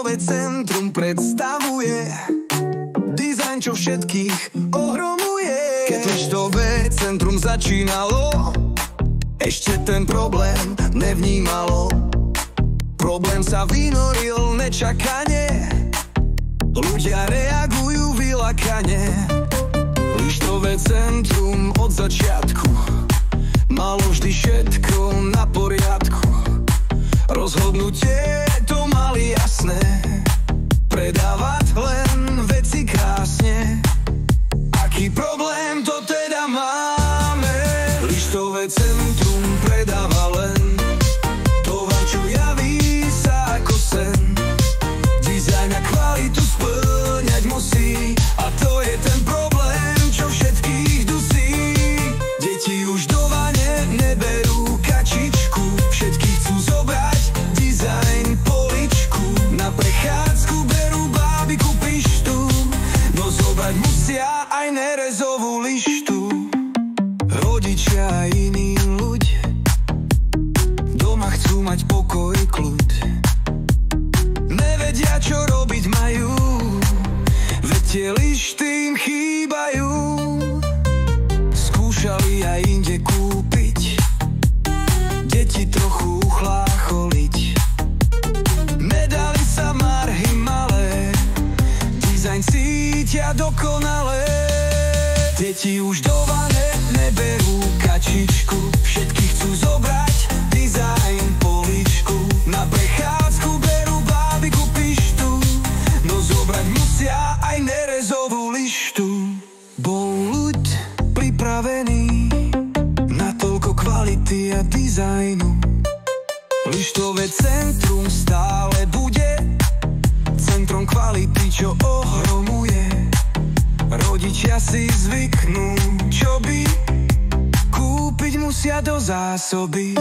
Lištové centrum predstavuje dizajn, čo všetkých ohromuje. Keď Lištové centrum začínalo, ešte ten problém nevnímalo. Problém sa vynoril nečakane, ľudia reagujú vylakane. Lištové centrum od začiatku malo vždy všetko na poriadku. Rozhodnutie to mali jasné, predávať len veci krásne. Aký problém to teda máme? Lištové centrum predáva len tovar, čo javí sa ako sen. Dizajn a kvalitu spĺňať musí, a to je ten problém, čo všetkých dusí. Deti už do vane neberú kačičku, všetky chcú zobrať dizajn poličku. Na prechádzku berú bábiku pištu, no zobrať musia aj nerezovú lištu. Rodičia a iní ľudia doma chcú mať pokoj, kľud, nevedia, čo robiť majú, veď tie lišty im chýbajú. Skúšali aj inde kúpiť, deti trochu uchlácholiť, nedali sa marhy malé, dizajn cítia dokonale. Deti už do vane neberú kačičku, všetky chcú zobrať dizajn poličku. Na prechádzku berú bábiku pištu, no zobrať musia aj nerezovú lištu. Bol ľud pripravený na toľko kvality a dizajnu. Lištové centrum stále bude centrom kvality, čo ohromuje. Rodičia si zvyknú, čo by kúpiť musia do zásoby.